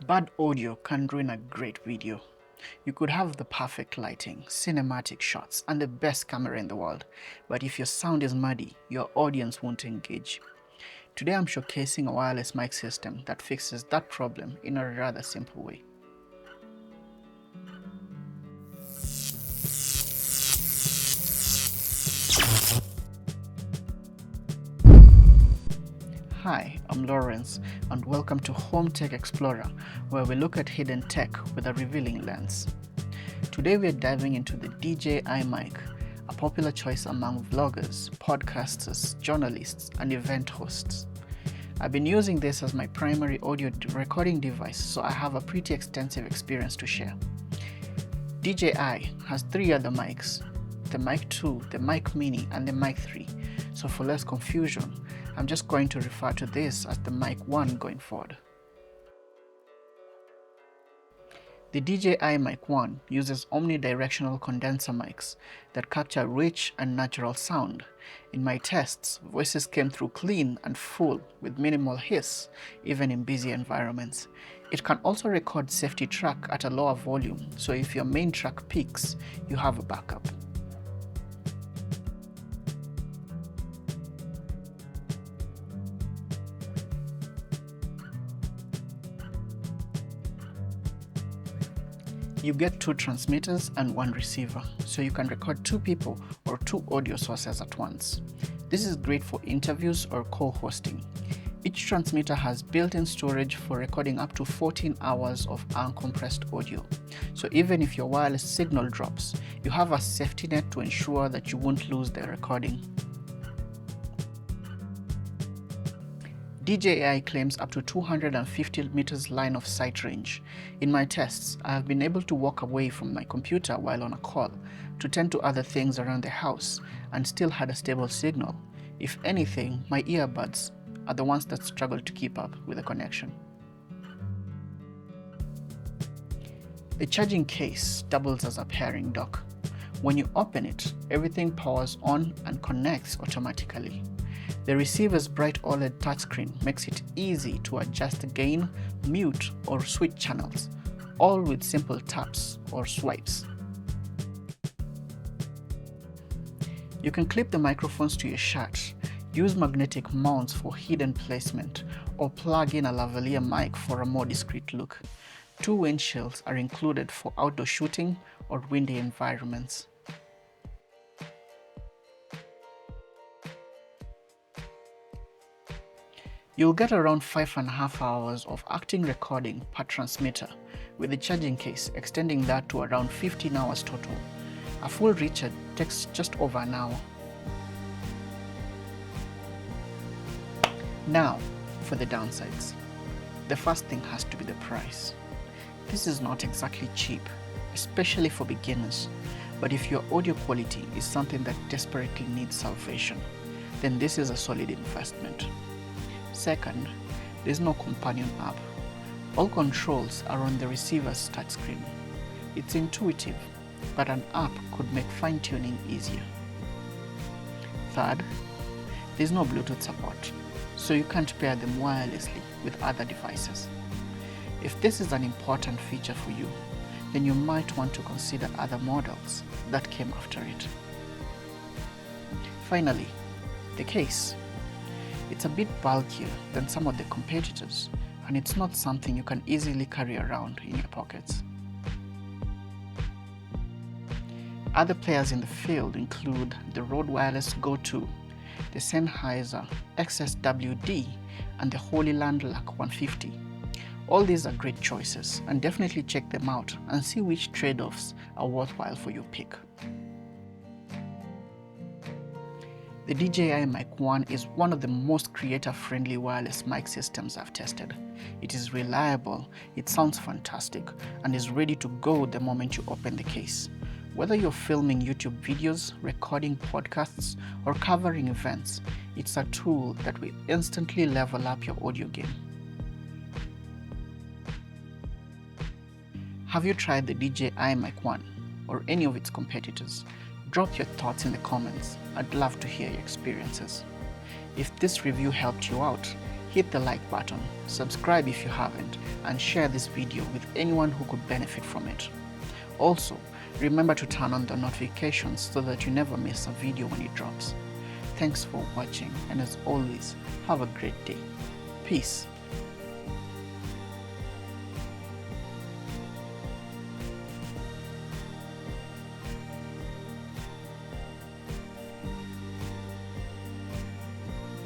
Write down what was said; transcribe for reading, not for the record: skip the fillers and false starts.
Bad audio can ruin a great video. You could have the perfect lighting, cinematic shots, and the best camera in the world, but if your sound is muddy, your audience won't engage. Today I'm showcasing a wireless mic system that fixes that problem in a rather simple way. Hi, I'm Lawrence, and welcome to Home Tech Explorer, where we look at hidden tech with a revealing lens. Today we are diving into the DJI Mic, a popular choice among vloggers, podcasters, journalists, and event hosts. I've been using this as my primary audio recording device, so I have a pretty extensive experience to share. DJI has 3 other mics, the Mic 2, the Mic Mini, and the Mic 3, so for less confusion, I'm just going to refer to this as the Mic 1 going forward. The DJI Mic 1 uses omnidirectional condenser mics that capture rich and natural sound. In my tests, voices came through clean and full with minimal hiss, even in busy environments. It can also record safety track at a lower volume, so if your main track peaks, you have a backup. You get 2 transmitters and 1 receiver, so you can record 2 people or 2 audio sources at once. This is great for interviews or co-hosting. Each transmitter has built-in storage for recording up to 14 hours of uncompressed audio. So even if your wireless signal drops, you have a safety net to ensure that you won't lose the recording. DJI claims up to 250 meters line of sight range. In my tests, I have been able to walk away from my computer while on a call to tend to other things around the house and still had a stable signal. If anything, my earbuds are the ones that struggle to keep up with the connection. The charging case doubles as a pairing dock. When you open it, everything powers on and connects automatically. The receiver's bright OLED touchscreen makes it easy to adjust gain, mute, or switch channels, all with simple taps or swipes. You can clip the microphones to your shirt, use magnetic mounts for hidden placement, or plug in a lavalier mic for a more discreet look. 2 windshields are included for outdoor shooting or windy environments. You'll get around 5.5 hours of acting recording per transmitter, with the charging case extending that to around 15 hours total. A full recharge takes just over an hour. Now, for the downsides. The first thing has to be the price. This is not exactly cheap, especially for beginners, but if your audio quality is something that desperately needs salvation, then this is a solid investment. Second, there's no companion app. All controls are on the receiver's touchscreen. It's intuitive, but an app could make fine-tuning easier. Third, there's no Bluetooth support, so you can't pair them wirelessly with other devices. If this is an important feature for you, then you might want to consider other models that came after it. Finally, the case. It's a bit bulkier than some of the competitors, and it's not something you can easily carry around in your pockets. Other players in the field include the Rode Wireless Go 2, the Sennheiser XSWD, and the Holy Landlac 150. All these are great choices, and definitely check them out and see which trade-offs are worthwhile for your pick. The DJI Mic 1 is one of the most creator-friendly wireless mic systems I've tested. It is reliable, it sounds fantastic, and is ready to go the moment you open the case. Whether you're filming YouTube videos, recording podcasts, or covering events, it's a tool that will instantly level up your audio game. Have you tried the DJI Mic 1 or any of its competitors? Drop your thoughts in the comments. I'd love to hear your experiences. If this review helped you out, Hit the like button, subscribe if you haven't, and share this video with anyone who could benefit from it. Also, remember to turn on the notifications so that you never miss a video when it drops. Thanks for watching, and as always, have a great day. Peace.